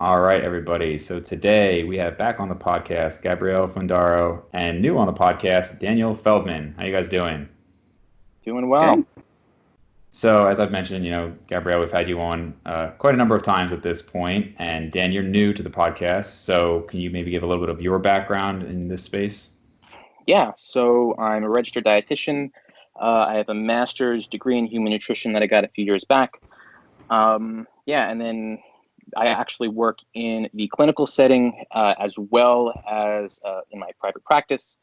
All right, everybody. So today we have back on the podcast Gabrielle Fundaro and new on the podcast Daniel Feldman. How you guys doing? Doing well. Good. So as I've mentioned, Gabrielle, we've had you on quite a number of times at this point, and Dan, you're new to the podcast. So can you maybe give a little bit of your background in this space? Yeah, so I'm a registered dietitian. I have a master's degree in human nutrition that I got a few years back. Yeah, and then I actually work in the clinical setting as well as in my private practice.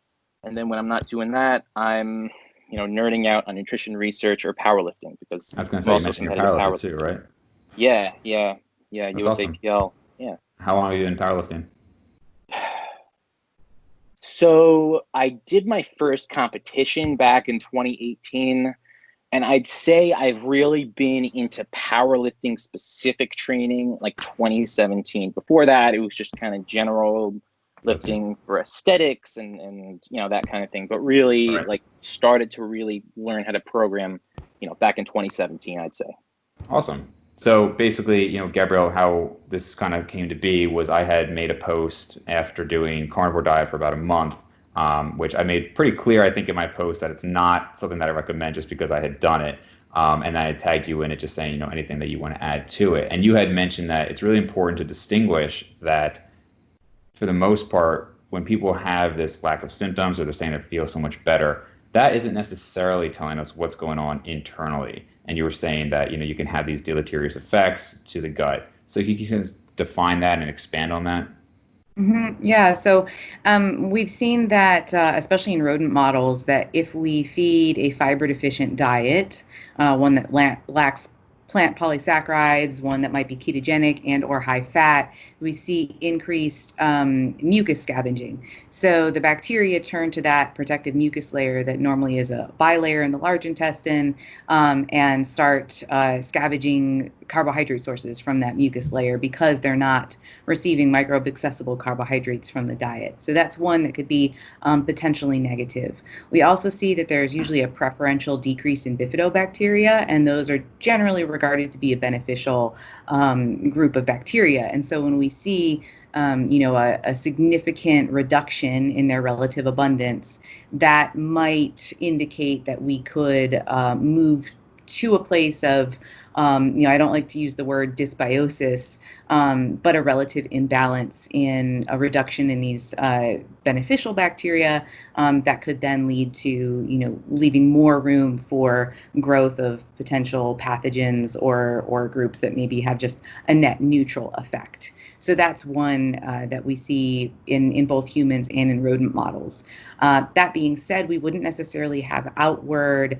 And then when I'm not doing that, I'm nerding out on nutrition research or powerlifting because I was going to I'm say, you also a mentioned you're a competitive powerlifter too, powerlifter. right? Yeah, That's awesome. USAPL. Yeah. How long have you been powerlifting? So I did my first competition back in 2018, and I'd say I've really been into powerlifting specific training like 2017. Before that, it was just kind of general Gotcha. lifting for aesthetics and that kind of thing. But really, Right. like started to really learn how to program, back in 2017, I'd say. Awesome. So basically, Gabrielle, how this kind of came to be was I had made a post after doing carnivore diet for about a month, which I made pretty clear, I think, in my post that it's not something that I recommend just because I had done it. And I had tagged you in it just saying, anything that you want to add to it. And you had mentioned that it's really important to distinguish that for the most part, when people have this lack of symptoms or they're saying they feel so much better, that isn't necessarily telling us what's going on internally. And you were saying that you can have these deleterious effects to the gut. So you can define that and expand on that. Yeah, so we've seen that, especially in rodent models, that if we feed a fiber deficient diet, one that lacks plant polysaccharides, one that might be ketogenic and or high fat, we see increased mucus scavenging. So the bacteria turn to that protective mucus layer that normally is a bilayer in the large intestine and start scavenging carbohydrate sources from that mucus layer because they're not receiving microbe accessible carbohydrates from the diet. So that's one that could be potentially negative. We also see that there's usually a preferential decrease in bifidobacteria, and those are generally regarded to be a beneficial group of bacteria. And so when we see a significant reduction in their relative abundance, that might indicate that we could move to a place of, I don't like to use the word dysbiosis, but a relative imbalance in a reduction in these beneficial bacteria that could then lead to, leaving more room for growth of potential pathogens or groups that maybe have just a net neutral effect. So that's one that we see in both humans and in rodent models. That being said, we wouldn't necessarily have outward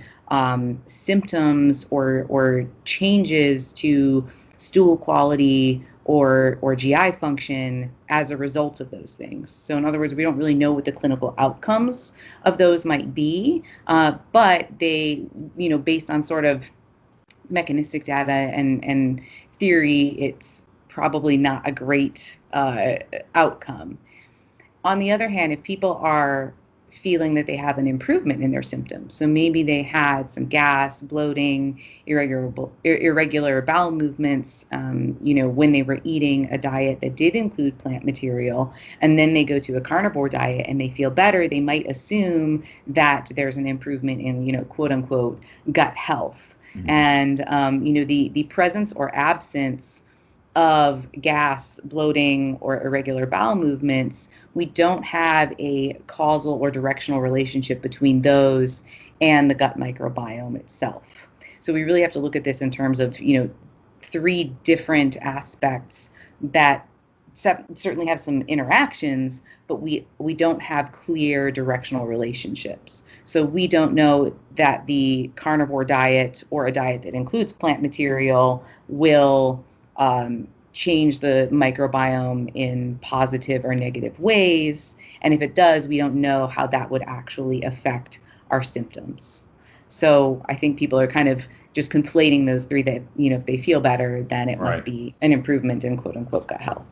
symptoms or changes to stool quality or GI function as a result of those things. So in other words, we don't really know what the clinical outcomes of those might be, but they, based on sort of mechanistic data and theory, it's probably not a great outcome. On the other hand, if people are feeling that they have an improvement in their symptoms, so maybe they had some gas, bloating, irregular bowel movements, when they were eating a diet that did include plant material, and then they go to a carnivore diet and they feel better, they might assume that there's an improvement in, quote unquote, gut health. Mm-hmm. And, the presence or absence of gas, bloating, or irregular bowel movements, we don't have a causal or directional relationship between those and the gut microbiome itself. So we really have to look at this in terms of, three different aspects that certainly have some interactions, but we don't have clear directional relationships. So we don't know that the carnivore diet or a diet that includes plant material will change the microbiome in positive or negative ways. And if it does, we don't know how that would actually affect our symptoms. So I think people are kind of just conflating those three that, if they feel better, then it must be an improvement in quote unquote gut health.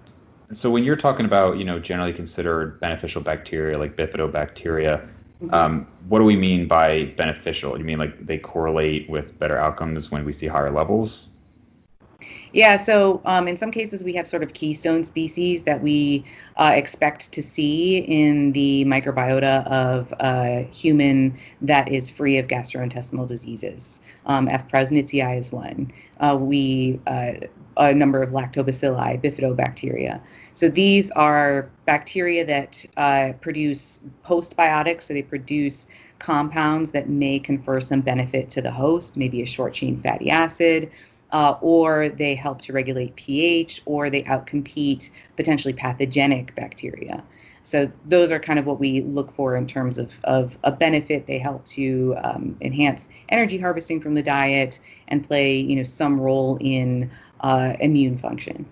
So when you're talking about, generally considered beneficial bacteria like bifidobacteria, what do we mean by beneficial? You mean like they correlate with better outcomes when we see higher levels? Yeah, so in some cases we have sort of keystone species that we expect to see in the microbiota of a human that is free of gastrointestinal diseases. F. prausnitzii is one. A number of lactobacilli, bifidobacteria. So these are bacteria that produce postbiotics, so they produce compounds that may confer some benefit to the host, maybe a short chain fatty acid, or they help to regulate pH, or they outcompete potentially pathogenic bacteria. So those are kind of what we look for in terms of a benefit. They help to enhance energy harvesting from the diet and play, some role in immune function.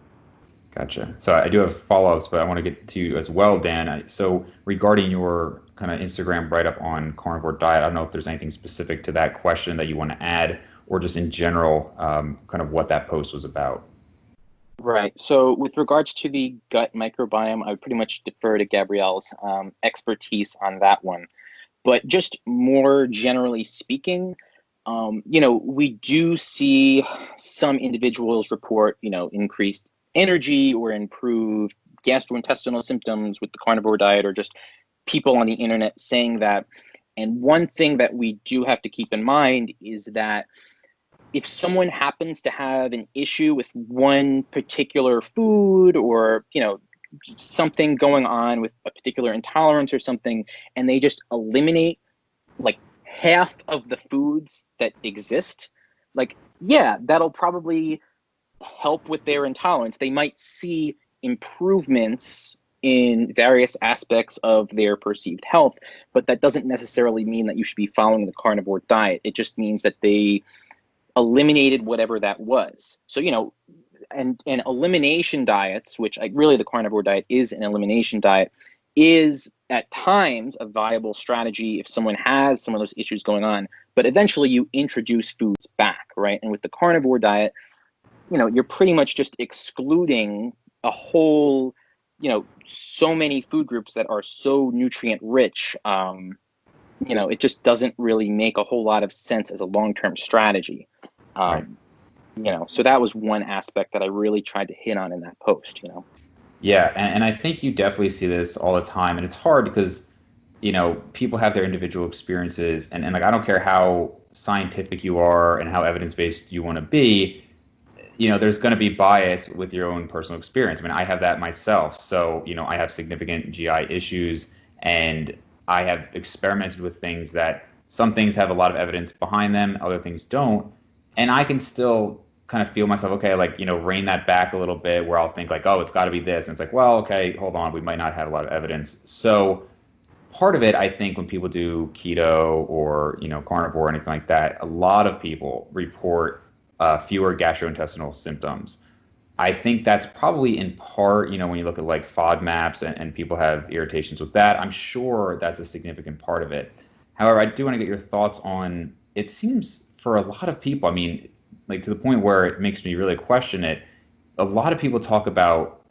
Gotcha. So I do have follow-ups, but I want to get to you as well, Dan. So regarding your kind of Instagram write-up on carnivore diet, I don't know if there's anything specific to that question that you want to add, or just in general, kind of what that post was about. Right. So with regards to the gut microbiome, I would pretty much defer to Gabrielle's expertise on that one. But just more generally speaking, we do see some individuals report, increased energy or improved gastrointestinal symptoms with the carnivore diet, or just people on the internet saying that. And one thing that we do have to keep in mind is that if someone happens to have an issue with one particular food, or something going on with a particular intolerance or something, and they just eliminate like half of the foods that exist, like, yeah, that'll probably help with their intolerance. They might see improvements in various aspects of their perceived health, but that doesn't necessarily mean that you should be following the carnivore diet. It just means that they eliminated whatever that was. So, and elimination diets, which really the carnivore diet is an elimination diet, is at times a viable strategy if someone has some of those issues going on. But eventually you introduce foods back, right? And with the carnivore diet, you're pretty much just excluding a whole, so many food groups that are so nutrient rich. It just doesn't really make a whole lot of sense as a long-term strategy. Right. So that was one aspect that I really tried to hit on in that post. Yeah, and I think you definitely see this all the time, and it's hard because, people have their individual experiences, and like I don't care how scientific you are and how evidence-based you want to be, there's going to be bias with your own personal experience. I mean, I have that myself. So, I have significant GI issues, and I have experimented with things that some things have a lot of evidence behind them, other things don't. And I can still kind of feel myself, okay, like, rein that back a little bit where I'll think like, oh, it's got to be this. And it's like, well, okay, hold on, we might not have a lot of evidence. So part of it, I think when people do keto or, carnivore or anything like that, a lot of people report fewer gastrointestinal symptoms. I think that's probably in part, when you look at like FODMAPs and people have irritations with that, I'm sure that's a significant part of it. However, I do want to get your thoughts on, it seems for a lot of people, I mean, like to the point where it makes me really question it. A lot of people talk about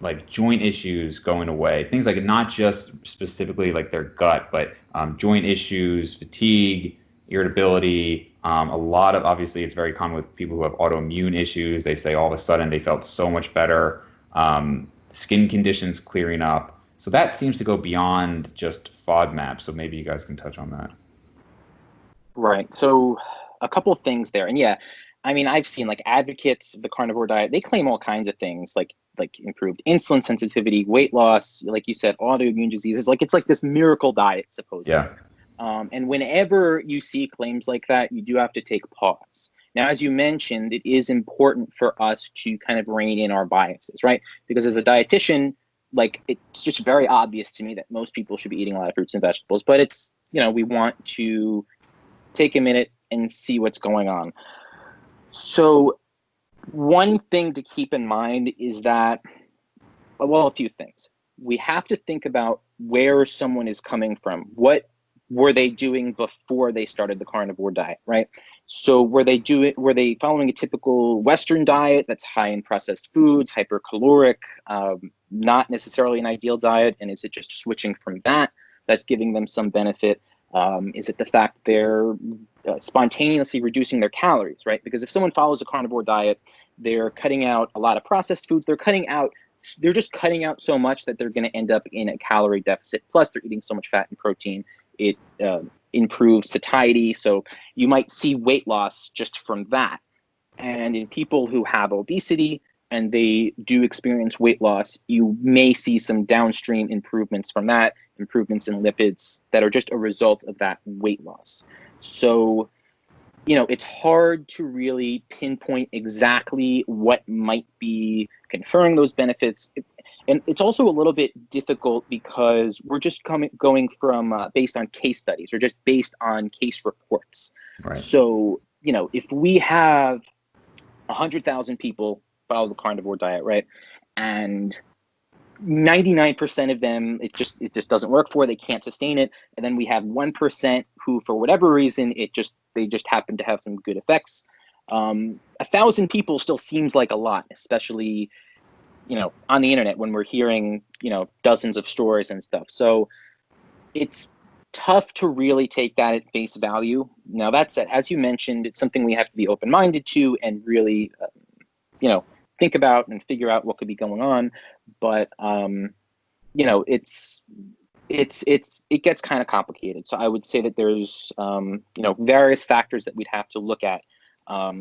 like joint issues going away, things like not just specifically like their gut, but joint issues, fatigue, irritability. A lot of, obviously, it's very common with people who have autoimmune issues. They say all of a sudden they felt so much better, skin conditions clearing up. So that seems to go beyond just FODMAP. So maybe you guys can touch on that. Right. So a couple of things there. And yeah, I mean, I've seen like advocates of the carnivore diet, they claim all kinds of things like improved insulin sensitivity, weight loss, like you said, autoimmune diseases. Like it's like this miracle diet, supposedly. Yeah. And whenever you see claims like that, you do have to take pause. Now, as you mentioned, it is important for us to kind of rein in our biases, right? Because as a dietitian, like it's just very obvious to me that most people should be eating a lot of fruits and vegetables, but it's, we want to take a minute and see what's going on. So one thing to keep in mind is that, well, a few things. We have to think about where someone is coming from. What were they doing before they started the carnivore diet, right? So were they following a typical Western diet that's high in processed foods, hypercaloric, not necessarily an ideal diet? And is it just switching from that's giving them some benefit? Is it the fact they're spontaneously reducing their calories, right? Because if someone follows a carnivore diet, They're cutting out a lot of processed foods. They're just cutting out so much that they're going to end up in a calorie deficit. Plus, they're eating so much fat and protein. It improves satiety. So you might see weight loss just from that. And in people who have obesity and they do experience weight loss, you may see some downstream improvements from that, improvements in lipids that are just a result of that weight loss. So, it's hard to really pinpoint exactly what might be conferring those benefits. And it's also a little bit difficult because we're just going from based on case studies or just based on case reports. Right. So, if we have 100,000 people follow the carnivore diet, right? And 99% of them, it just doesn't work for. They can't sustain it. And then we have 1% who, for whatever reason, they just happen to have some good effects. 1,000 people still seems like a lot, especially, on the internet when we're hearing, dozens of stories and stuff. So it's tough to really take that at face value. Now, that said, as you mentioned, it's something we have to be open-minded to and really, think about and figure out what could be going on. But, it gets kind of complicated. So I would say that there's, various factors that we'd have to look at,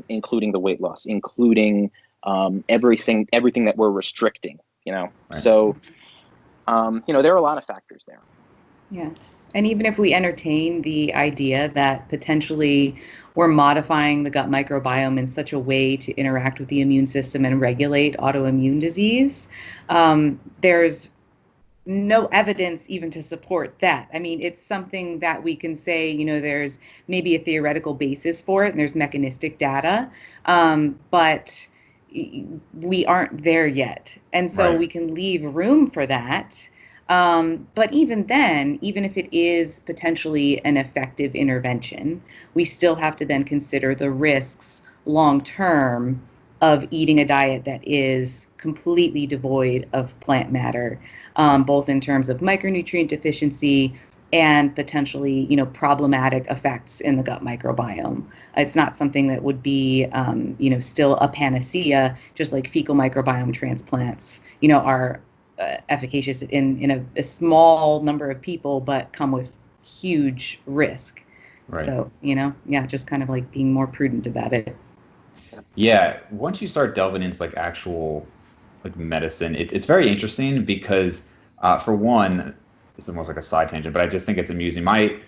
including the weight loss, including everything that we're restricting, Right. So, there are a lot of factors there. Yeah. And even if we entertain the idea that potentially we're modifying the gut microbiome in such a way to interact with the immune system and regulate autoimmune disease, there's no evidence even to support that. I mean, it's something that we can say, there's maybe a theoretical basis for it and there's mechanistic data, but we aren't there yet. And so Right. we can leave room for that. But even then, even if it is potentially an effective intervention, we still have to then consider the risks long-term of eating a diet that is completely devoid of plant matter, both in terms of micronutrient deficiency and potentially, problematic effects in the gut microbiome. It's not something that would be, still a panacea, just like fecal microbiome transplants, are efficacious in a small number of people, but come with huge risk. Right. So, just kind of like being more prudent about it. Yeah, once you start delving into like actual like medicine, it's very interesting because for one, this is almost like a side tangent, but I just think it's amusing. My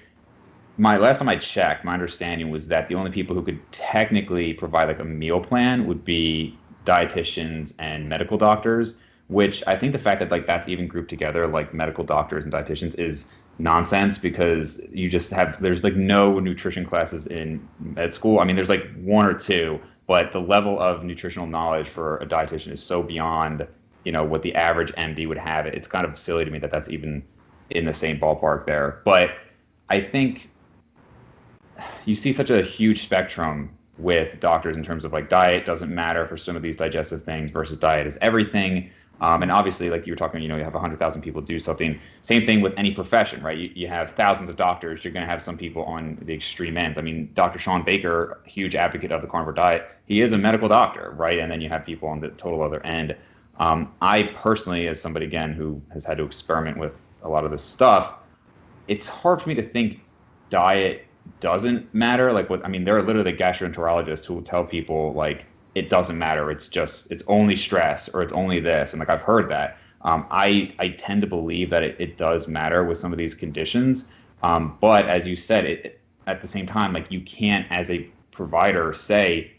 last time I checked, my understanding was that the only people who could technically provide like a meal plan would be dietitians and medical doctors, which I think the fact that like that's even grouped together, like medical doctors and dietitians, is nonsense because there's like no nutrition classes in med school. I mean, there's like one or two, but the level of nutritional knowledge for a dietitian is so beyond, what the average MD would have. It's kind of silly to me that that's even in the same ballpark there. But I think you see such a huge spectrum with doctors in terms of like diet doesn't matter for some of these digestive things versus diet is everything. And obviously, like you were talking, you have 100,000 people do something. Same thing with any profession, right? You have thousands of doctors. You're going to have some people on the extreme ends. I mean, Dr. Sean Baker, huge advocate of the carnivore diet, he is a medical doctor, right? And then you have people on the total other end. I personally, as somebody, again, who has had to experiment with a lot of this stuff, it's hard for me to think diet doesn't matter. Like there are literally gastroenterologists who will tell people like, it doesn't matter. It's only stress or it's only this. And like, I've heard that. I tend to believe that it does matter with some of these conditions. But as you said, at the same time, like you can't as a provider say,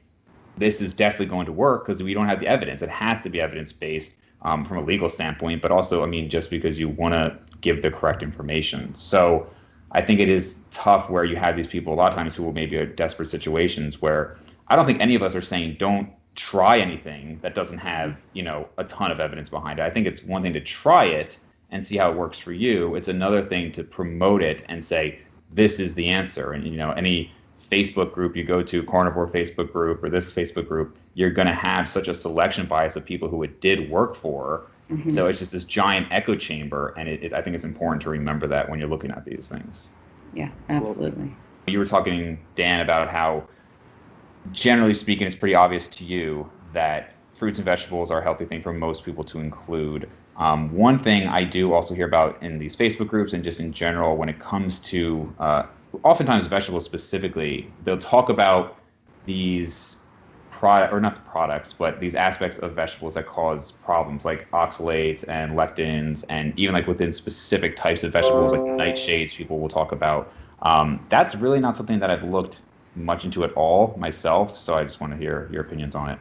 this is definitely going to work because we don't have the evidence. It has to be evidence-based from a legal standpoint, but also, just because you want to give the correct information. So I think it is tough where you have these people a lot of times who will maybe are desperate situations where I don't think any of us are saying don't try anything that doesn't have, a ton of evidence behind it. I think it's one thing to try it and see how it works for you. It's another thing to promote it and say, this is the answer. And, any Facebook group you go to, Carnivore Facebook group or this Facebook group, you're going to have such a selection bias of people who it did work for. Mm-hmm. So it's just this giant echo chamber. And I think it's important to remember that when you're looking at these things. Yeah, absolutely. You were talking, Dan, about how, generally speaking, it's pretty obvious to you that fruits and vegetables are a healthy thing for most people to include. One thing I do also hear about in these Facebook groups and just in general when it comes to oftentimes vegetables specifically, they'll talk about these or not the products, but these aspects of vegetables that cause problems like oxalates and lectins, and even like within specific types of vegetables like nightshades, people will talk about. That's really not something that I've looked much into at all myself, so I just want to hear your opinions on it.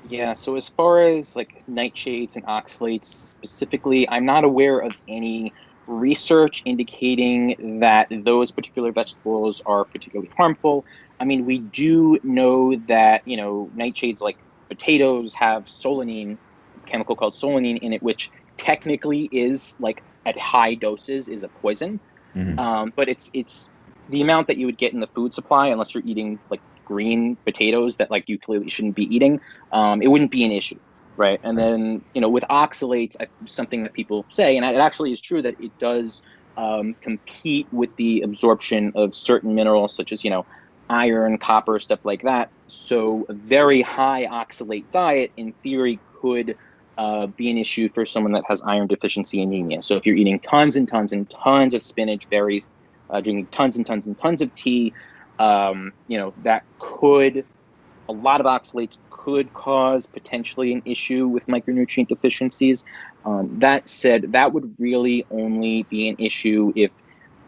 Yeah, so as far as like nightshades and oxalates specifically, I'm not aware of any research indicating that those particular vegetables are particularly harmful. I mean, we do know that, nightshades like potatoes have solanine, a chemical called solanine in it, which technically is like at high doses is a poison. Hmm. But it's the amount that you would get in the food supply, unless you're eating like green potatoes that like you clearly shouldn't be eating. It wouldn't be an issue, right? And then with oxalates, something that people say, and it actually is true, that it does compete with the absorption of certain minerals such as iron, copper, stuff like that. So a very high oxalate diet, in theory, could be an issue for someone that has iron deficiency anemia. So if you're eating tons and tons and tons of spinach, berries, drinking tons and tons and tons of tea, that could, a lot of oxalates could cause potentially an issue with micronutrient deficiencies. That said, that would really only be an issue if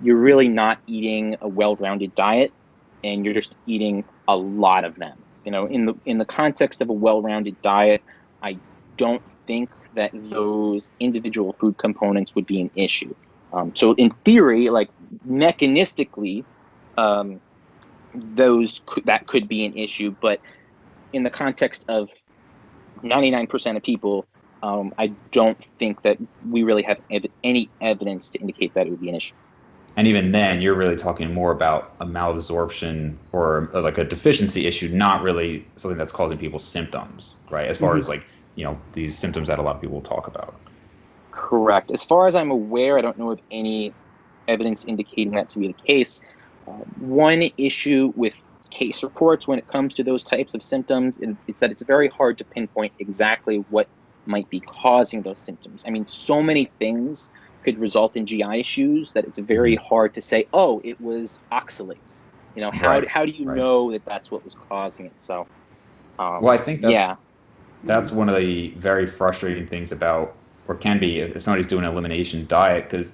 you're really not eating a well-rounded diet and you're just eating a lot of them. In the context of a well-rounded diet, I don't think that those individual food components would be an issue. So in theory, like mechanistically, that could be an issue, but in the context of 99% of people, I don't think that we really have any evidence to indicate that it would be an issue. And even then, you're really talking more about a malabsorption or like a deficiency issue, not really something that's causing people symptoms, right? As far as like, these symptoms that a lot of people talk about. Correct. As far as I'm aware, I don't know of any evidence indicating that to be the case. One issue with case reports when it comes to those types of symptoms is that it's very hard to pinpoint exactly what might be causing those symptoms. I mean, so many things could result in GI issues that it's very hard to say, oh, it was oxalates. Right. How do you Right. know that that's what was causing it? So, Well, I think yeah. that's one of the very frustrating things about, or can be, if somebody's doing an elimination diet, because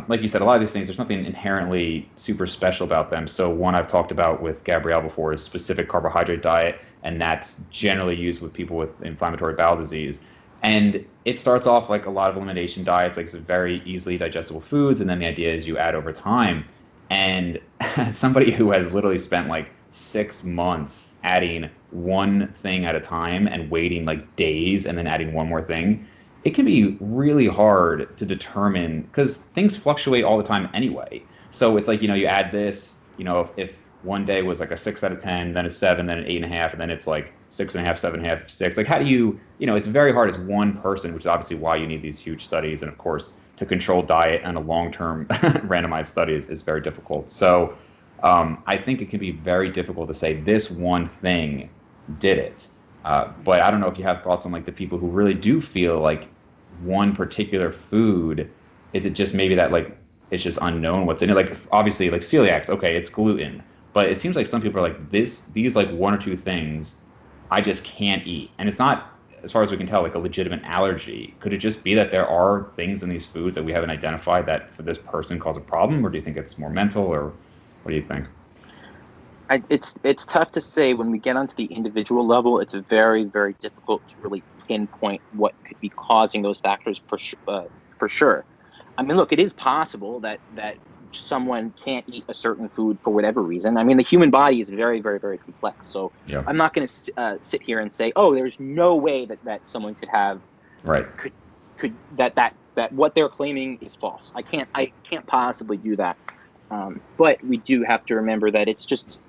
like you said, a lot of these things, there's nothing inherently super special about them. So one I've talked about with Gabrielle before is specific carbohydrate diet, and that's generally used with people with inflammatory bowel disease. And it starts off like a lot of elimination diets, like it's very easily digestible foods, and then the idea is you add over time. And as somebody who has literally spent like 6 months adding one thing at a time and waiting like days and then adding one more thing, it can be really hard to determine because things fluctuate all the time anyway. So it's like, you add this, if one day was like a 6 out of 10, then a 7, then an 8.5, and then it's like 6.5, 7.5, 6. Like, how do it's very hard as one person, which is obviously why you need these huge studies. And of course, to control diet and a long-term randomized study is very difficult. So I think it can be very difficult to say this one thing did it. But I don't know if you have thoughts on like the people who really do feel like one particular food, is it just maybe that like it's just unknown what's in it? Like obviously like celiacs, okay, it's gluten. But it seems like some people are like these like one or two things I just can't eat. And it's not, as far as we can tell, like a legitimate allergy. Could it just be that there are things in these foods that we haven't identified that for this person cause a problem? Or do you think it's more mental, or what do you think? It's tough to say. When we get onto the individual level, it's very, very difficult to really pinpoint what could be causing those factors for sure. I mean, look, it is possible that someone can't eat a certain food for whatever reason. I mean, the human body is very, very, very complex. So Yeah. I'm not going to sit here and say, oh, there's no way that someone could have Right. could that what they're claiming is false. I can't possibly do that. But we do have to remember that it's just,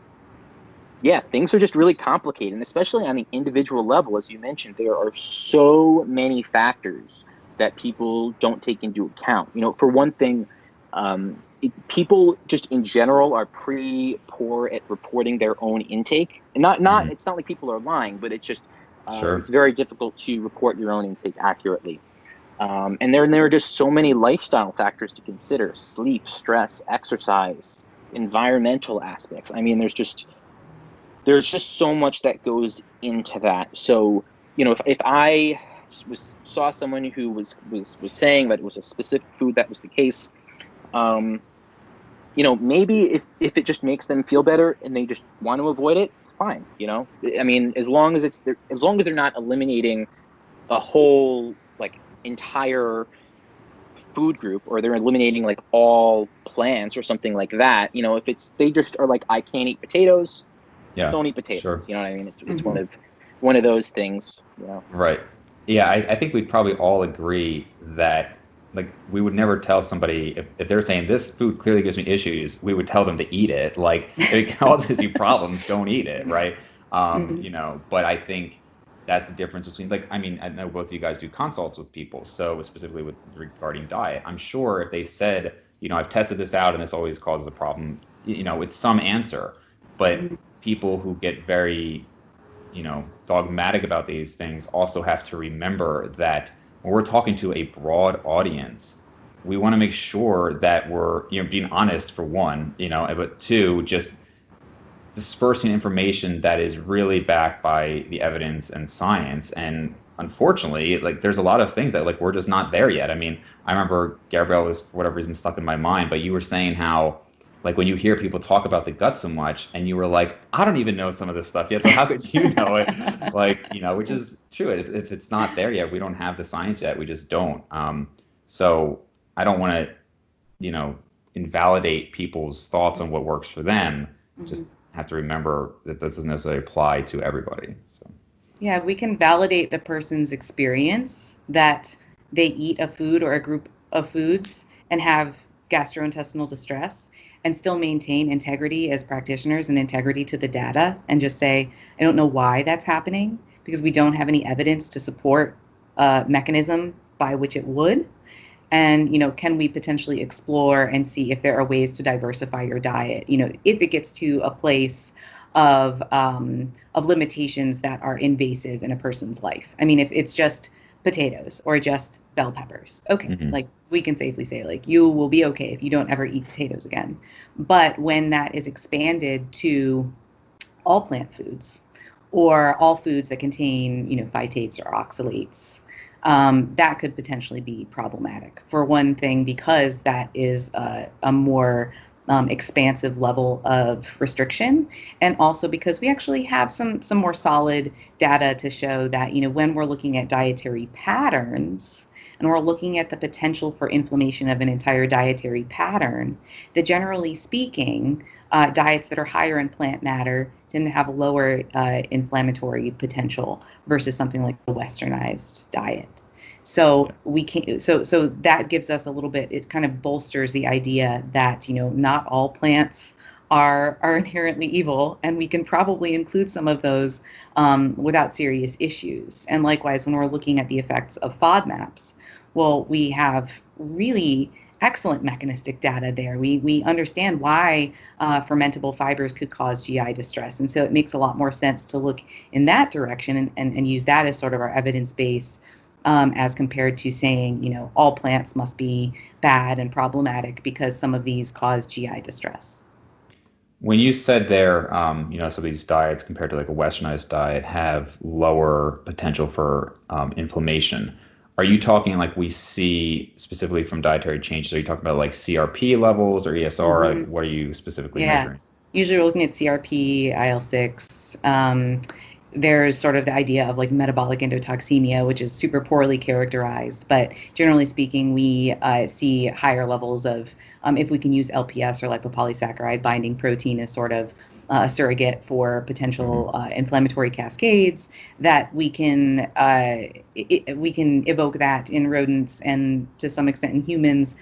yeah, things are just really complicated, and especially on the individual level, as you mentioned, there are so many factors that people don't take into account. For one thing, people just in general are pretty poor at reporting their own intake, and not Mhm. it's not like people are lying, but it's just Sure. It's very difficult to report your own intake accurately. And there are just so many lifestyle factors to consider: sleep, stress, exercise, environmental aspects. I mean, there's just so much that goes into that. So, if I saw someone who was saying that it was a specific food that was the case, maybe if it just makes them feel better and they just want to avoid it, fine. I mean, as long as they're not eliminating a whole entire food group, or they're eliminating all plants or something like that. If they just are like, I can't eat potatoes, Yeah. don't eat potatoes. Sure. You know what I mean? It's one of those things. Right. Yeah, I think we'd probably all agree that we would never tell somebody if they're saying this food clearly gives me issues, we would tell them to eat it. Like, if it causes you problems, don't eat it, right? But I think that's the difference between I mean, I know both of you guys do consults with people, so specifically regarding diet. I'm sure if they said, I've tested this out and this always causes a problem, it's some answer. But people who get very dogmatic about these things also have to remember that when we're talking to a broad audience, we want to make sure that we're being honest, for one, but two, just dispersing information that is really backed by the evidence and science. And unfortunately, there's a lot of things that we're just not there yet. I mean, I remember Gabrielle was, for whatever reason, stuck in my mind, but you were saying how when you hear people talk about the gut so much, and you were like, I don't even know some of this stuff yet, so how could you know it? Which is true. If it's not there yet, we don't have the science yet. We just don't. So I don't want to, invalidate people's thoughts on what works for them. Just have to remember that this doesn't necessarily apply to everybody. So yeah, we can validate the person's experience that they eat a food or a group of foods and have gastrointestinal distress, and still maintain integrity as practitioners and integrity to the data, and just say, I don't know why that's happening, because we don't have any evidence to support a mechanism by which it would. And, can we potentially explore and see if there are ways to diversify your diet, if it gets to a place of limitations that are invasive in a person's life. I mean, if it's just potatoes or just bell peppers, okay, we can safely say you will be okay if you don't ever eat potatoes again. But when that is expanded to all plant foods, or all foods that contain phytates or oxalates, that could potentially be problematic. For one thing, because that is a more expansive level of restriction, and also because we actually have some more solid data to show that when we're looking at dietary patterns and we're looking at the potential for inflammation of an entire dietary pattern, that generally speaking, diets that are higher in plant matter tend to have a lower inflammatory potential versus something like a westernized diet. So we can, so that gives us a little bit, it kind of bolsters the idea that, not all plants are inherently evil, and we can probably include some of those without serious issues. And likewise, when we're looking at the effects of FODMAPs, well, we have really excellent mechanistic data there. We understand why fermentable fibers could cause GI distress. And so it makes a lot more sense to look in that direction and use that as sort of our evidence base, as compared to saying, all plants must be bad and problematic because some of these cause GI distress. When you said there, so these diets compared to a westernized diet have lower potential for inflammation, are you talking we see specifically from dietary changes? Are you talking about CRP levels or ESR? What are you specifically measuring? Usually we're looking at CRP, IL-6. There's sort of the idea of metabolic endotoxemia, which is super poorly characterized. But generally speaking, we see higher levels of, if we can use LPS or lipopolysaccharide binding protein as sort of a surrogate for potential inflammatory cascades, that we can evoke that in rodents and to some extent in humans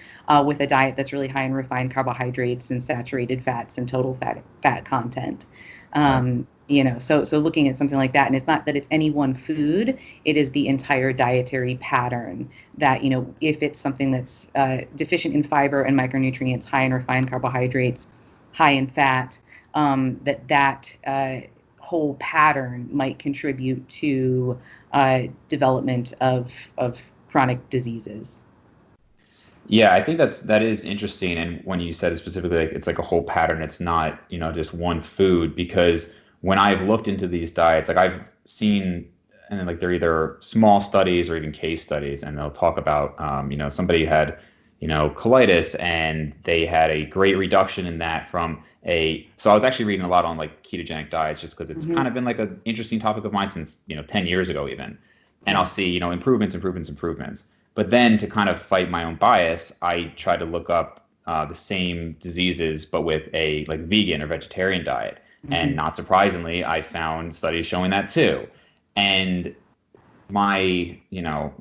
with a diet that's really high in refined carbohydrates and saturated fats and total fat content. So looking at something like that, and it's not that it's any one food, it is the entire dietary pattern that, if it's something that's deficient in fiber and micronutrients, high in refined carbohydrates, high in fat, that whole pattern might contribute to development of chronic diseases. Yeah, I think that is interesting. And when you said it specifically, like it's like a whole pattern, it's not, just one food. Because when I've looked into these diets, like I've seen, and then like they're either small studies or even case studies, and they'll talk about, somebody had, colitis, and they had a great reduction in that from a. So I was actually reading a lot on like ketogenic diets, just because it's kind of been like an interesting topic of mine since 10 years ago even, and I'll see improvements. But then to kind of fight my own bias, I tried to look up the same diseases, but with a like vegan or vegetarian diet. And not surprisingly, I found studies showing that too. And my,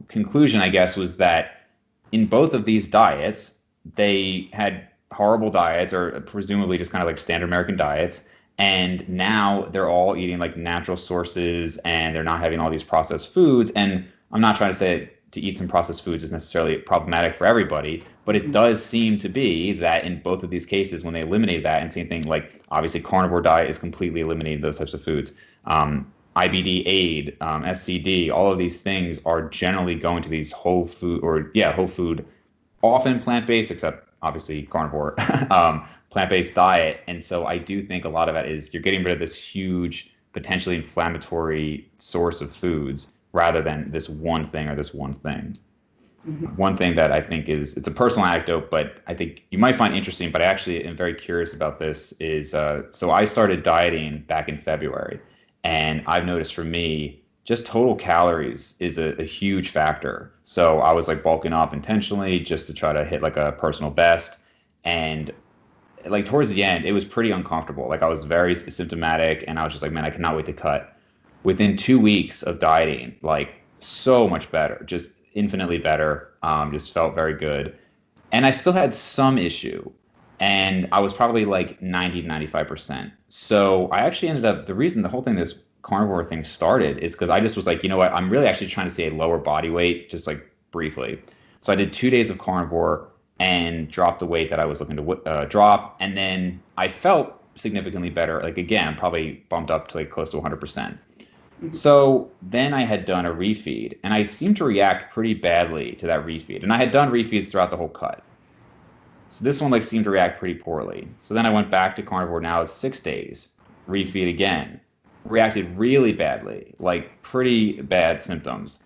conclusion, I guess, was that in both of these diets, they had horrible diets or presumably just kind of like standard American diets. And now they're all eating like natural sources and they're not having all these processed foods. And I'm not trying to say to eat some processed foods is necessarily problematic for everybody, but it does seem to be that in both of these cases, when they eliminate that, and same thing, like obviously carnivore diet is completely eliminating those types of foods. IBD aid, SCD, all of these things are generally going to these whole food, often plant-based, except obviously carnivore, plant-based diet. And so I do think a lot of that is you're getting rid of this huge, potentially inflammatory source of foods rather than this one thing or this one thing. One thing that I think it's a personal anecdote, but I think you might find interesting, but I actually am very curious about this is, so I started dieting back in February, and I've noticed for me, just total calories is a huge factor. So I was like bulking up intentionally just to try to hit like a personal best. And like towards the end, it was pretty uncomfortable. Like I was very symptomatic and I was just like, man, I cannot wait to cut. Within 2 weeks of dieting, like so much better, just infinitely better. Just felt very good. And I still had some issue. And I was probably like 90 to 95%. So I actually ended up, the reason the whole thing, this carnivore thing started is because I just was like, you know what, I'm really actually trying to see a lower body weight, just like briefly. So I did 2 days of carnivore and dropped the weight that I was looking to drop. And then I felt significantly better. Like again, probably bumped up to like close to 100%. So then I had done a refeed, and I seemed to react pretty badly to that refeed. And I had done refeeds throughout the whole cut. So this one like seemed to react pretty poorly. So then I went back to carnivore. Now it's 6 days, refeed again. Reacted really badly, like pretty bad symptoms.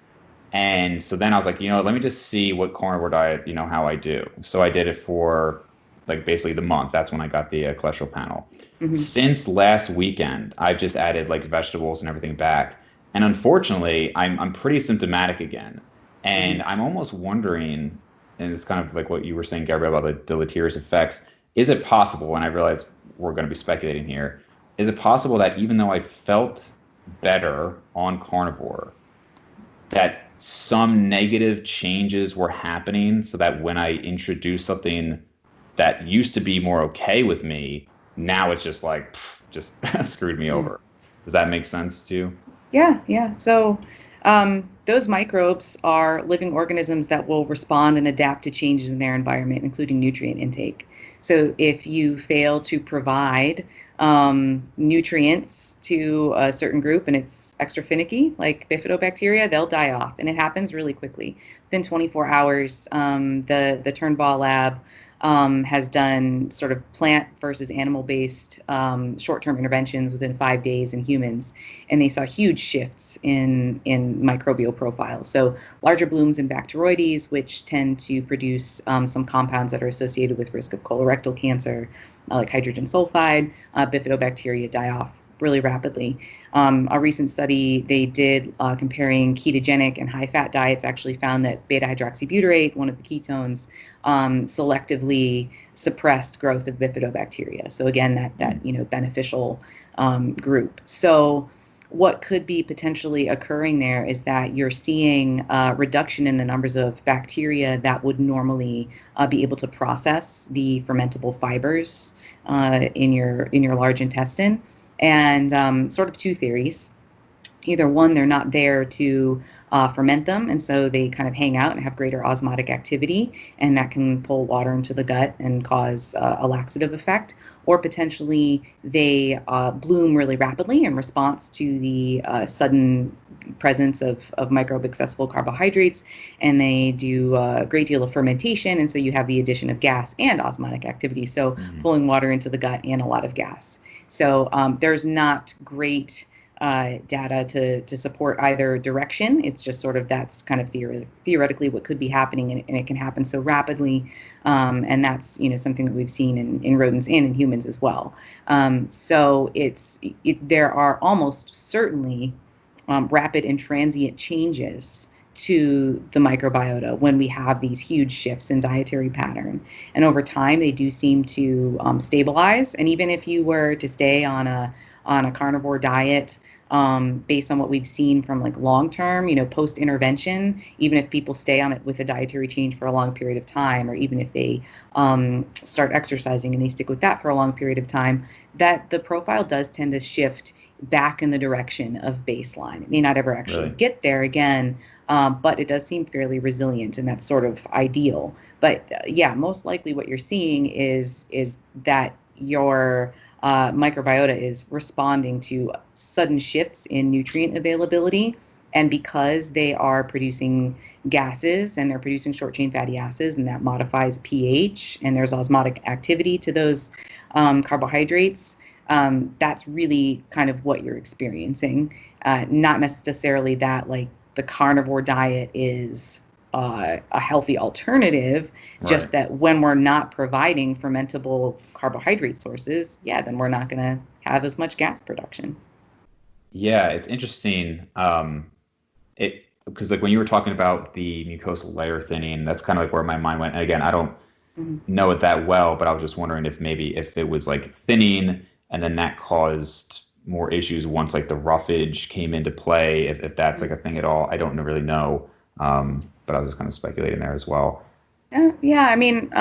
And so then I was like, let me just see what carnivore diet, how I do. So I did it for like basically the month. That's when I got the cholesterol panel. Since last weekend, I've just added like vegetables and everything back. And unfortunately, I'm pretty symptomatic again. And I'm almost wondering, and it's kind of like what you were saying, Gabrielle, about the deleterious effects. Is it possible, and I realize we're going to be speculating here, is it possible that even though I felt better on carnivore, that some negative changes were happening so that when I introduced something that used to be more okay with me, now it's just like, just screwed me over. Does that make sense to you? Yeah. So those microbes are living organisms that will respond and adapt to changes in their environment, including nutrient intake. So if you fail to provide nutrients to a certain group and it's extra finicky, like bifidobacteria, they'll die off. And it happens really quickly. Within 24 hours, the Turnball lab has done sort of plant versus animal-based short-term interventions within 5 days in humans, and they saw huge shifts in microbial profiles. So larger blooms in Bacteroides, which tend to produce some compounds that are associated with risk of colorectal cancer, like hydrogen sulfide. Bifidobacteria die off really rapidly. A recent study they did comparing ketogenic and high-fat diets actually found that beta-hydroxybutyrate, one of the ketones, selectively suppressed growth of bifidobacteria. So again, that beneficial group. So what could be potentially occurring there is that you're seeing a reduction in the numbers of bacteria that would normally be able to process the fermentable fibers in your large intestine. And sort of two theories. either one, they're not there to ferment them, and so they kind of hang out and have greater osmotic activity, and that can pull water into the gut and cause a laxative effect. Or potentially they bloom really rapidly in response to the sudden presence of microbe accessible carbohydrates, and they do a great deal of fermentation, and so you have the addition of gas and osmotic activity, so pulling water into the gut and a lot of gas. So there's not great data to support either direction. It's just sort of that's kind of theoretically what could be happening, and it can happen so rapidly, and that's something that we've seen in rodents and in humans as well. So there are almost certainly rapid and transient changes to the microbiota when we have these huge shifts in dietary pattern, and over time they do seem to stabilize. And even if you were to stay on a carnivore diet, based on what we've seen from like long term, post intervention, even if people stay on it with a dietary change for a long period of time, or even if they start exercising and they stick with that for a long period of time, that the profile does tend to shift back in the direction of baseline. It may not ever actually get there again, but it does seem fairly resilient, and that's sort of ideal. But yeah, most likely what you're seeing is that your microbiota is responding to sudden shifts in nutrient availability. And because they are producing gases and they're producing short chain fatty acids, and that modifies pH, and there's osmotic activity to those carbohydrates, that's really kind of what you're experiencing. Not necessarily that like the carnivore diet is a healthy alternative, just that when we're not providing fermentable carbohydrate sources, then we're not going to have as much gas production. Yeah, it's interesting. Because like when you were talking about the mucosal layer thinning, that's kind of like where my mind went. And again, I don't know it that well, but I was just wondering if it was like thinning and then that caused more issues once like the roughage came into play, if that's like a thing at all. I don't really know. But I was kind of speculating there as well. Yeah, I mean,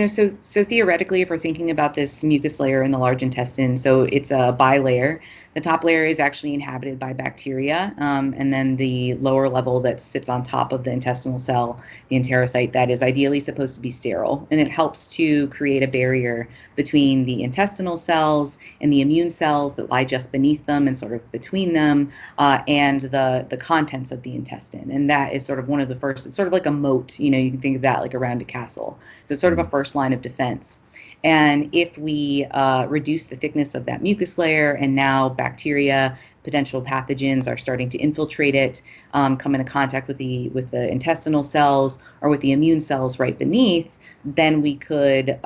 so theoretically, if we're thinking about this mucus layer in the large intestine, so it's a bilayer. The top layer is actually inhabited by bacteria, and then the lower level that sits on top of the intestinal cell, the enterocyte, that is ideally supposed to be sterile, and it helps to create a barrier between the intestinal cells and the immune cells that lie just beneath them and sort of between them, and the contents of the intestine. And that is sort of one of the first. It's sort of like a moat. You can think of that like around a castle. So it's sort of a first line of defense. And if we reduce the thickness of that mucus layer, and now bacteria, potential pathogens are starting to infiltrate it, come into contact with the intestinal cells or with the immune cells right beneath, then we could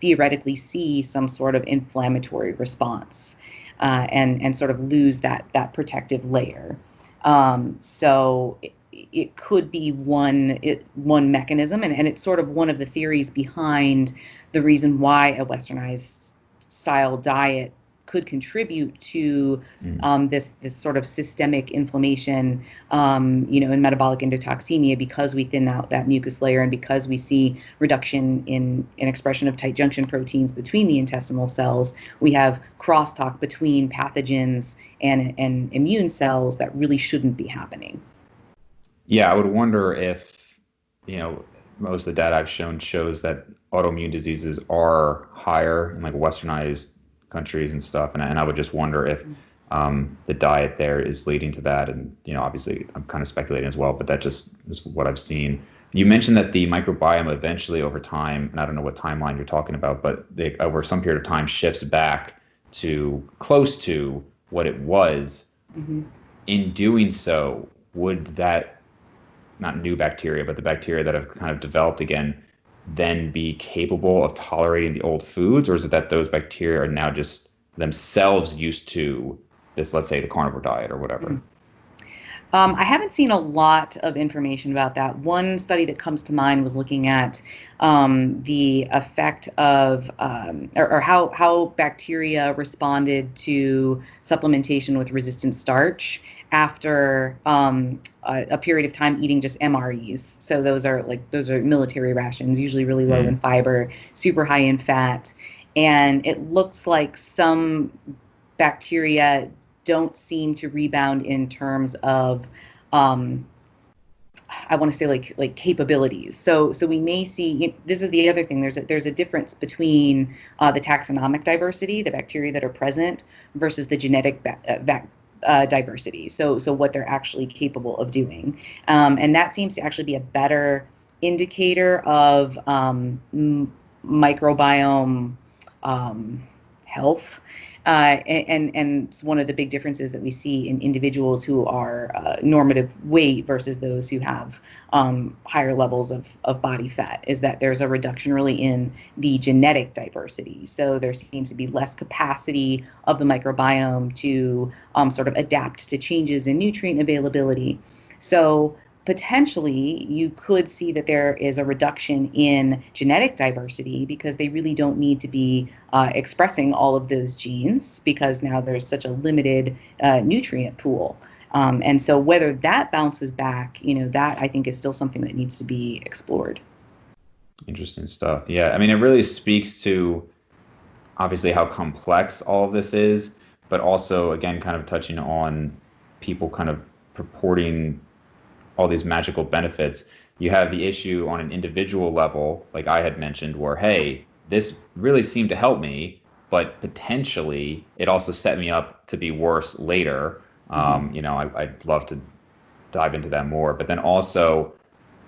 theoretically see some sort of inflammatory response, and sort of lose that protective layer. So it could be one mechanism, and it's sort of one of the theories behind the reason why a westernized style diet could contribute to this sort of systemic inflammation, in metabolic endotoxemia, because we thin out that mucus layer, and because we see reduction in expression of tight junction proteins between the intestinal cells. We have crosstalk between pathogens and immune cells that really shouldn't be happening. Yeah, I would wonder if, most of the data I've shown shows that autoimmune diseases are higher in like westernized countries and stuff. And I would just wonder if the diet there is leading to that. And, obviously I'm kind of speculating as well, but that just is what I've seen. You mentioned that the microbiome eventually over time, and I don't know what timeline you're talking about, but over some period of time shifts back to close to what it was. In doing so, would that, not new bacteria, but the bacteria that have kind of developed again, then be capable of tolerating the old foods? Or is it that those bacteria are now just themselves used to this, let's say the carnivore diet or whatever? I haven't seen a lot of information about that. One study that comes to mind was looking at the effect of or how bacteria responded to supplementation with resistant starch after a period of time eating just MREs. So those are military rations, usually really low in fiber, super high in fat, and it looks like some bacteria don't seem to rebound in terms of I want to say like capabilities. So we may see, this is the other thing. There's a difference between the taxonomic diversity, the bacteria that are present, versus the genetic diversity. So what they're actually capable of doing, and that seems to actually be a better indicator of microbiome health. And one of the big differences that we see in individuals who are normative weight versus those who have higher levels of body fat is that there's a reduction really in the genetic diversity. So there seems to be less capacity of the microbiome to sort of adapt to changes in nutrient availability. So potentially you could see that there is a reduction in genetic diversity because they really don't need to be expressing all of those genes because now there's such a limited nutrient pool. And so whether that bounces back, that I think is still something that needs to be explored. Interesting stuff. Yeah, I mean, it really speaks to obviously how complex all of this is, but also, again, kind of touching on people kind of purporting all these magical benefits. You have the issue on an individual level, like I had mentioned, where, hey, this really seemed to help me, but potentially it also set me up to be worse later. I'd love to dive into that more. But then also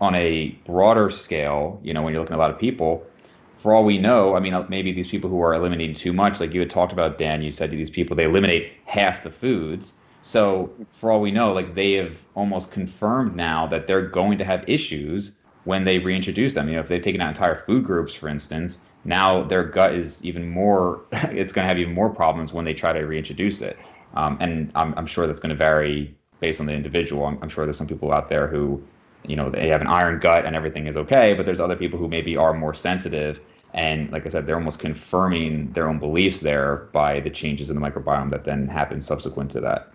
on a broader scale, when you're looking at a lot of people, for all we know, I mean, maybe these people who are eliminating too much, like you had talked about, Dan, you said these people, they eliminate half the foods. So for all we know, like they have almost confirmed now that they're going to have issues when they reintroduce them. If they've taken out entire food groups, for instance, now their gut is even more, it's going to have even more problems when they try to reintroduce it. And I'm sure that's going to vary based on the individual. I'm sure there's some people out there who, they have an iron gut and everything is okay, but there's other people who maybe are more sensitive. And like I said, they're almost confirming their own beliefs there by the changes in the microbiome that then happen subsequent to that.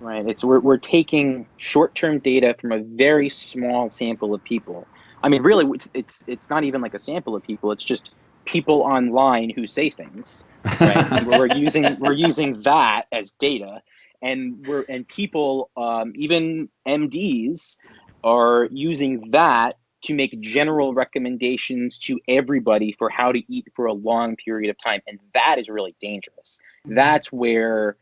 Right. We're taking short-term data from a very small sample of people. I mean, really, it's not even like a sample of people. It's just people online who say things, right? And we're using that as data, and people, even MDs, are using that to make general recommendations to everybody for how to eat for a long period of time, and that is really dangerous. That's where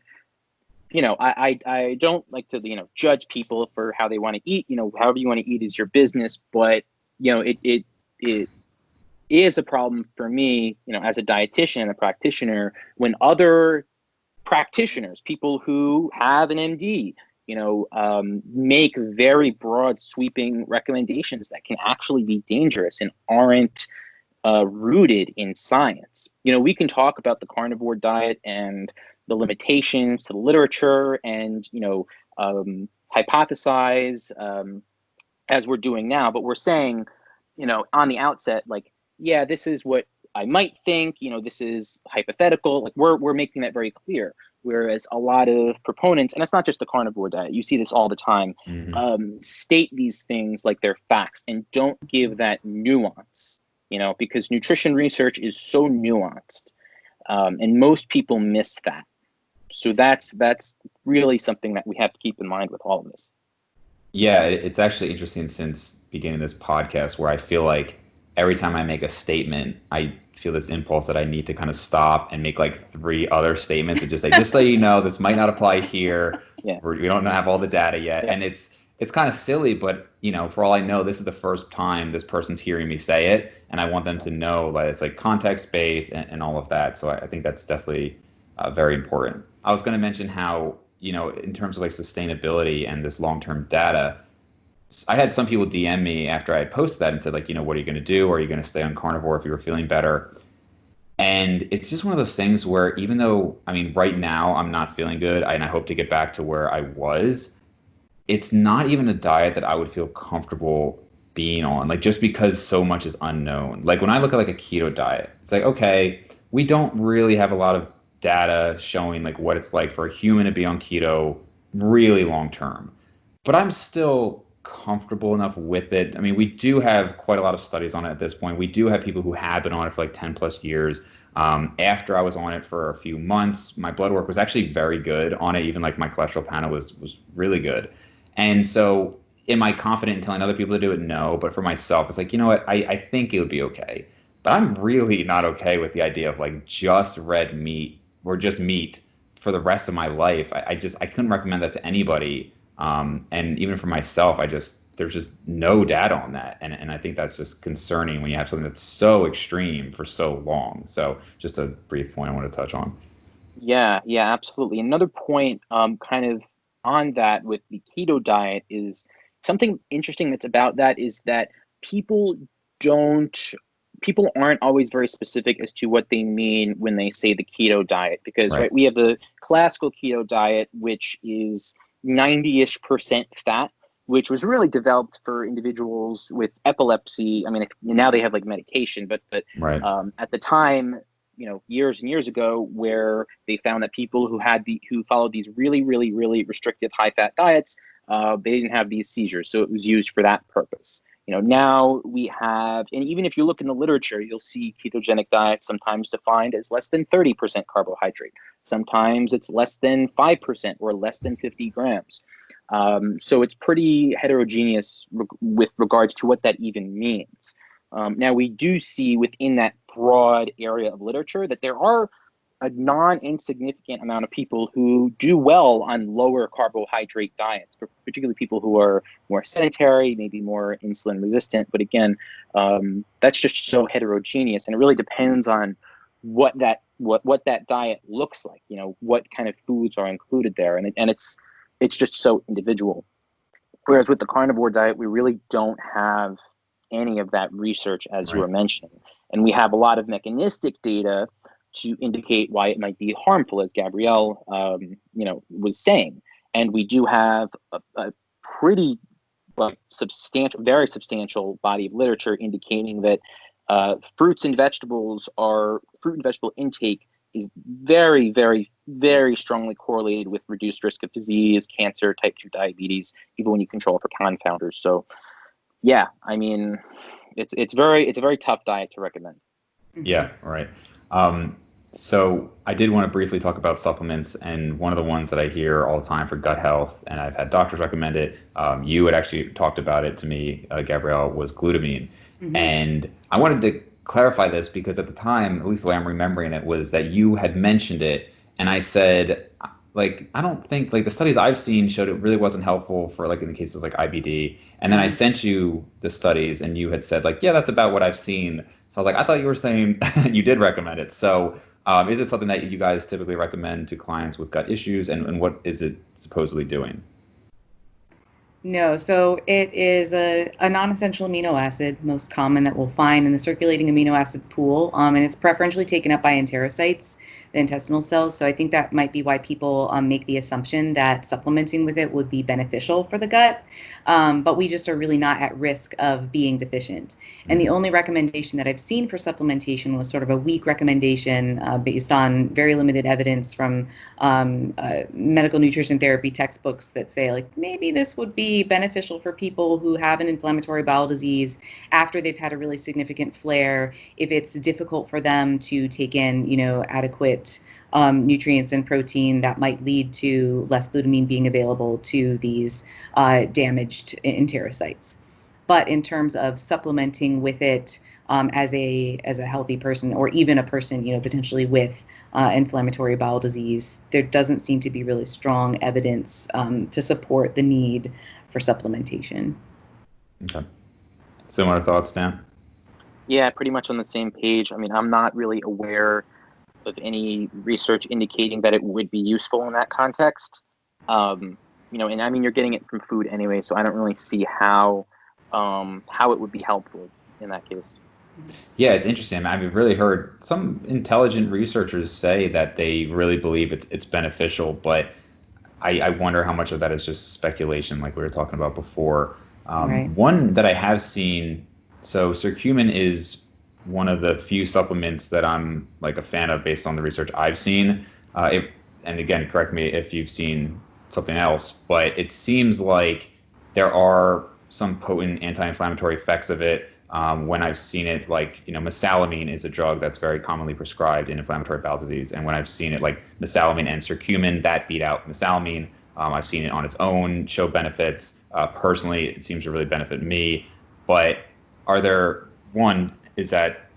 I don't like to, judge people for how they want to eat. However you want to eat is your business. But, it is a problem for me, as a dietitian and a practitioner, when other practitioners, people who have an MD, make very broad sweeping recommendations that can actually be dangerous and aren't rooted in science. We can talk about the carnivore diet and the limitations to the literature and, hypothesize as we're doing now, but we're saying, on the outset, like, yeah, this is what I might think, this is hypothetical, like we're making that very clear. Whereas a lot of proponents, and it's not just the carnivore diet, you see this all the time, state these things like they're facts and don't give that nuance, because nutrition research is so nuanced, and most people miss that. So that's really something that we have to keep in mind with all of this. Yeah, it's actually interesting since beginning this podcast where I feel like every time I make a statement, I feel this impulse that I need to kind of stop and make like 3 other statements and just say, just so you know, this might not apply here. Yeah. We don't have all the data yet. Yeah. And it's kind of silly, but for all I know, this is the first time this person's hearing me say it. And I want them to know that it's like context-based and all of that. So I think that's definitely very important. I was going to mention how, in terms of like sustainability and this long-term data, I had some people DM me after I posted that and said, like, what are you going to do? Are you going to stay on carnivore if you were feeling better? And it's just one of those things where even though, I mean, right now I'm not feeling good and I hope to get back to where I was, it's not even a diet that I would feel comfortable being on, like just because so much is unknown. Like when I look at like a keto diet, it's like, okay, we don't really have a lot of data showing like what it's like for a human to be on keto really long term. But I'm still comfortable enough with it. I mean, we do have quite a lot of studies on it at this point. We do have people who have been on it for like 10 plus years. After I was on it for a few months, my blood work was actually very good on it. Even like my cholesterol panel was really good. And so am I confident in telling other people to do it? No. But for myself, it's like, you know what? I think it would be okay. But I'm really not okay with the idea of like just red meat or just meat for the rest of my life. I couldn't recommend that to anybody. And even for myself, there's just no data on that. And I think that's just concerning when you have something that's so extreme for so long. So just a brief point I want to touch on. Yeah, absolutely. Another point, kind of on that with the keto diet is something interesting that's about that is that people don't, people aren't always very specific as to what they mean when they say the keto diet, because, Right. right, we have the classical keto diet, which is 90-ish% fat, which was really developed for individuals with epilepsy. I mean, now they have like medication, but Right. at the time, years and years ago, where they found that people who followed these really restrictive high fat diets, they didn't have these seizures, so it was used for that purpose. Now we have, and even if you look in the literature, you'll see ketogenic diets sometimes defined as less than 30% carbohydrate. Sometimes it's less than 5% or less than 50 grams. So it's pretty heterogeneous with regards to what that even means. Now, we do see within that broad area of literature that there are a non-insignificant amount of people who do well on lower carbohydrate diets, particularly people who are more sedentary, maybe more insulin resistant. But again, that's just so heterogeneous, and it really depends on what that diet looks like. What kind of foods are included there, and it's just so individual. Whereas with the carnivore diet, we really don't have any of that research, as you Right. were mentioning. And we have a lot of mechanistic data to indicate why it might be harmful, as Gabrielle, was saying. And we do have a pretty very substantial body of literature indicating that fruit and vegetable intake is very strongly correlated with reduced risk of disease, cancer, type 2 diabetes, even when you control for confounders. So yeah, I mean, it's a very tough diet to recommend. Yeah, right. So I did want to briefly talk about supplements, and one of the ones that I hear all the time for gut health, and I've had doctors recommend it. You had actually talked about it to me, Gabrielle, was glutamine. Mhm. And I wanted to clarify this because at the time, at least the way I'm remembering it, was that you had mentioned it, and I said, like, I don't think like the studies I've seen showed it really wasn't helpful for like in the cases like IBD. And then I Mhm. sent you the studies, and you had said like, yeah, that's about what I've seen. So I was like, I thought you were saying you did recommend it. So is it something that you guys typically recommend to clients with gut issues, and what is it supposedly doing? No, so it is a non-essential amino acid, most common that we'll find in the circulating amino acid pool, and it's preferentially taken up by enterocytes, the intestinal cells. So I think that might be why people make the assumption that supplementing with it would be beneficial for the gut, but we just are really not at risk of being deficient. And the only recommendation that I've seen for supplementation was sort of a weak recommendation based on very limited evidence from medical nutrition therapy textbooks that say like maybe this would be beneficial for people who have an inflammatory bowel disease after they've had a really significant flare, if it's difficult for them to take in adequate nutrients and protein that might lead to less glutamine being available to these damaged enterocytes. But in terms of supplementing with it as a healthy person, or even a person potentially with inflammatory bowel disease, there doesn't seem to be really strong evidence to support the need for supplementation. Okay. Similar thoughts, Dan? Yeah, pretty much on the same page. I mean, I'm not really aware of any research indicating that it would be useful in that context. And I mean, you're getting it from food anyway, so I don't really see how it would be helpful in that case. Yeah, it's interesting. I've really heard some intelligent researchers say that they really believe it's beneficial, but I wonder how much of that is just speculation, like we were talking about before. Right. One that I have seen, so curcumin is one of the few supplements that I'm like a fan of based on the research I've seen. And again, correct me if you've seen something else, but it seems like there are some potent anti-inflammatory effects of it. when I've seen it, like, mesalamine is a drug that's very commonly prescribed in inflammatory bowel disease. And when I've seen it, like mesalamine and curcumin, that beat out mesalamine. I've seen it on its own show benefits. Personally, it seems to really benefit me. But is that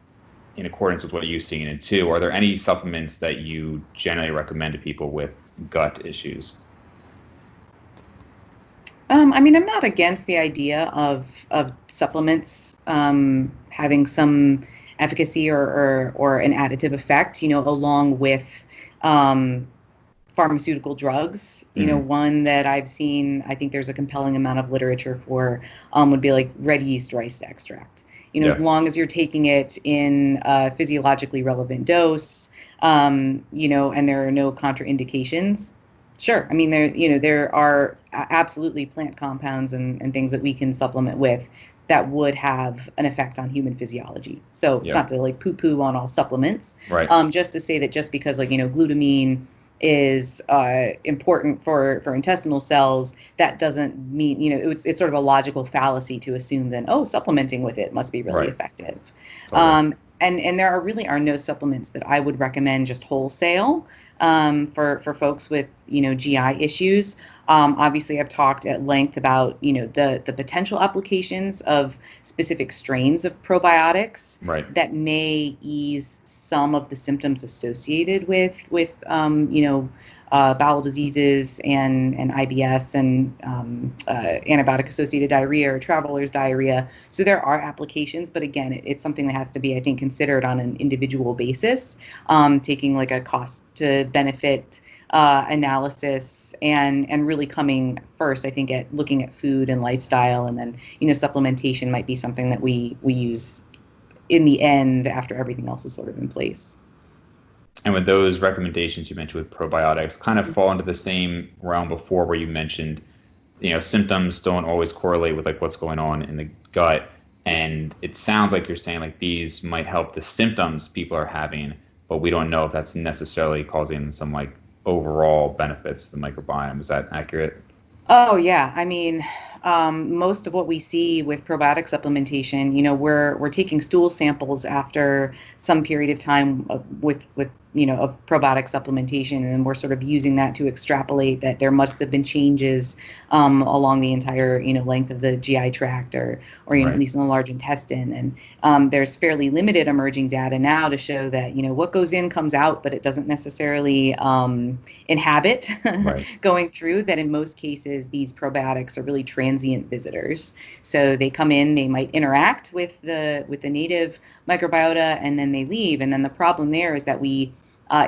in accordance with what you've seen? And two, are there any supplements that you generally recommend to people with gut issues? I mean, I'm not against the idea of supplements having some efficacy or an additive effect, along with pharmaceutical drugs. One that I've seen, I think there's a compelling amount of literature for, would be like red yeast rice extract. As long as you're taking it in a physiologically relevant dose, and there are no contraindications. Sure. I mean, there are absolutely plant compounds and things that we can supplement with that would have an effect on human physiology. So it's not to like poo-poo on all supplements. Right. Just to say that just because glutamine is important for intestinal cells, that doesn't mean, it's sort of a logical fallacy to assume then, supplementing with it must be really effective. Totally. And there are no supplements that I would recommend just wholesale for folks with GI issues. Obviously, I've talked at length about the potential applications of specific strains of probiotics that may ease some of the symptoms associated with bowel diseases and IBS and antibiotic-associated diarrhea or traveler's diarrhea. So there are applications, but again, it's something that has to be, I think, considered on an individual basis, taking like a cost to benefit analysis and really coming first, I think, at looking at food and lifestyle, and then supplementation might be something that we use in the end after everything else is sort of in place. And with those recommendations you mentioned with probiotics, kind of fall into the same realm before, where you mentioned, symptoms don't always correlate with like what's going on in the gut. And it sounds like you're saying like these might help the symptoms people are having, but we don't know if that's necessarily causing some like overall benefits to the microbiome. Is that accurate? Oh, yeah. I mean, most of what we see with probiotic supplementation, we're taking stool samples after some period of time with of probiotic supplementation, and then we're sort of using that to extrapolate that there must have been changes along the entire length of the GI tract or at least in the large intestine. And there's fairly limited emerging data now to show that what goes in comes out, but it doesn't necessarily inhabit going through. That in most cases these probiotics are really transient visitors. So they come in, they might interact with the native microbiota, and then they leave. And then the problem there is that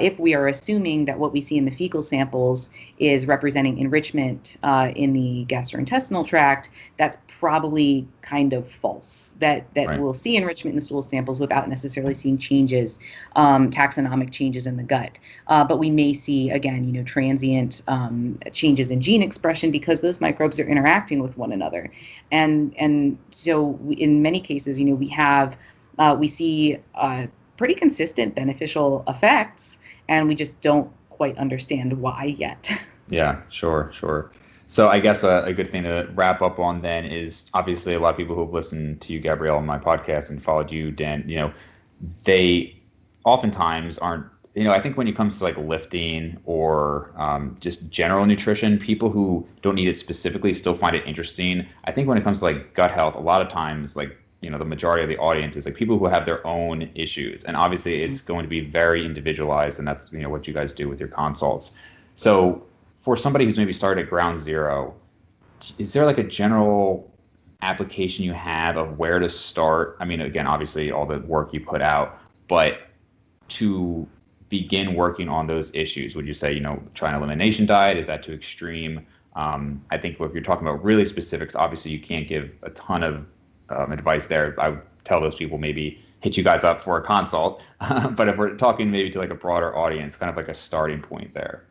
if we are assuming that what we see in the fecal samples is representing enrichment in the gastrointestinal tract, that's probably kind of false. That we'll see enrichment in the stool samples without necessarily seeing changes, taxonomic changes in the gut. But we may see, again, transient changes in gene expression because those microbes are interacting with one another. And so in many cases, we see pretty consistent beneficial effects, and we just don't quite understand why yet. Yeah, sure. So I guess a good thing to wrap up on then is, obviously a lot of people who have listened to you, Gabrielle, on my podcast and followed you, Dan, they oftentimes aren't, I think when it comes to like lifting or just general nutrition, people who don't need it specifically still find it interesting. I think when it comes to like gut health, a lot of times like the majority of the audience is like people who have their own issues, and obviously it's going to be very individualized, and that's what you guys do with your consults. So for somebody who's maybe started at ground zero, is there like a general application you have of where to start? I mean, again, obviously all the work you put out, but to begin working on those issues, would you say try an elimination diet? Is that too extreme? I think if you're talking about really specifics, obviously you can't give a ton of advice there. I would tell those people maybe hit you guys up for a consult. But if we're talking maybe to like a broader audience, kind of like a starting point there.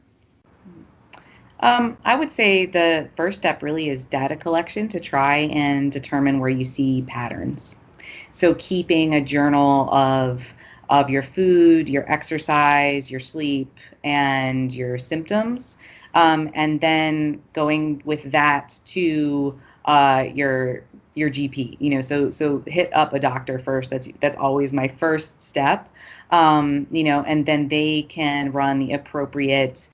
I would say the first step really is data collection to try and determine where you see patterns. So keeping a journal of your food, your exercise, your sleep, and your symptoms, and then going with that to your your GP, so hit up a doctor first. That's always my first step. And then they can run the appropriate,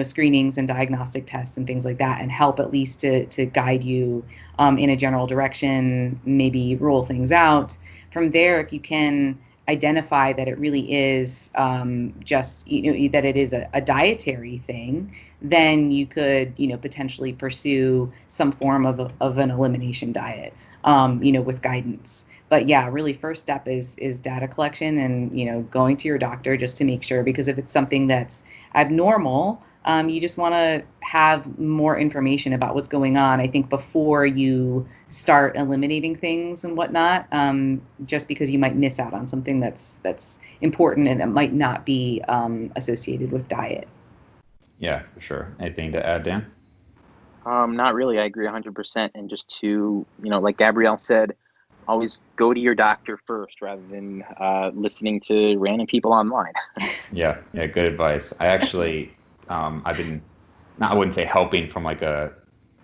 screenings and diagnostic tests and things like that, and help at least to guide you in a general direction, maybe rule things out. From there, if you can identify that it really is just, that it is a dietary thing, then you could, potentially pursue some form of an elimination diet, with guidance. But yeah, really first step is data collection and, going to your doctor just to make sure, because if it's something that's abnormal, you just want to have more information about what's going on, I think, before you start eliminating things and whatnot, just because you might miss out on something that's important and that might not be associated with diet. Yeah, for sure. Anything to add, Dan? Not really. I agree 100%. And just to, like Gabrielle said, always go to your doctor first rather than listening to random people online. Yeah, good advice. I actually, I've been, I wouldn't say helping from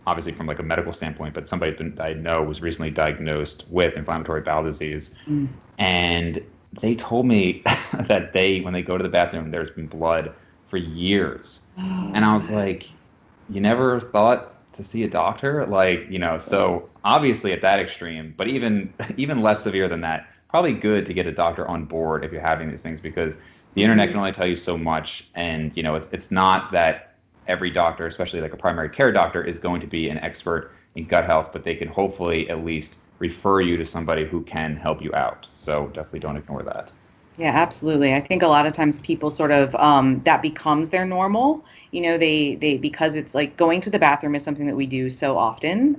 obviously from a medical standpoint, but somebody I know was recently diagnosed with inflammatory bowel disease. And they told me that when they go to the bathroom, there's been blood for years. And I was like, you never thought to see a doctor? So obviously at that extreme, but even less severe than that, probably good to get a doctor on board if you're having these things, because the internet can only tell you so much. And, it's not that every doctor, especially like a primary care doctor, is going to be an expert in gut health, but they can hopefully at least refer you to somebody who can help you out. So definitely don't ignore that. Yeah, absolutely. I think a lot of times people sort of, that becomes their normal, they because it's like going to the bathroom is something that we do so often,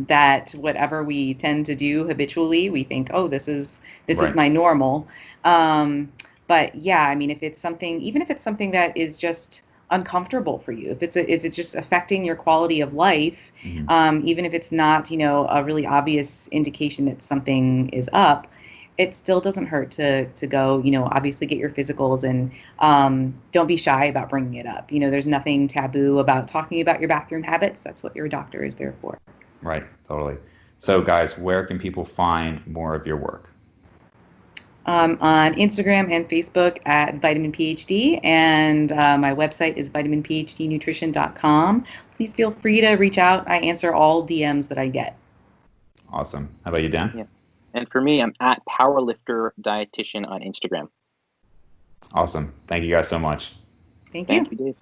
that whatever we tend to do habitually, we think, oh, this is Right. my normal. But yeah, I mean, even if it's something that is just uncomfortable for you, if it's just affecting your quality of life, even if it's not, a really obvious indication that something is up, it still doesn't hurt to go, obviously get your physicals, and don't be shy about bringing it up. There's nothing taboo about talking about your bathroom habits. That's what your doctor is there for. Right, totally. So guys, where can people find more of your work? On Instagram and Facebook at Vitamin PhD, and my website is vitaminphdnutrition.com. Please feel free to reach out. I answer all DMs that I get. Awesome. How about you, Dan? Yeah. And for me, I'm at Powerlifter Dietitian on Instagram. Awesome. Thank you guys so much. Thank you. Thank you, Dave.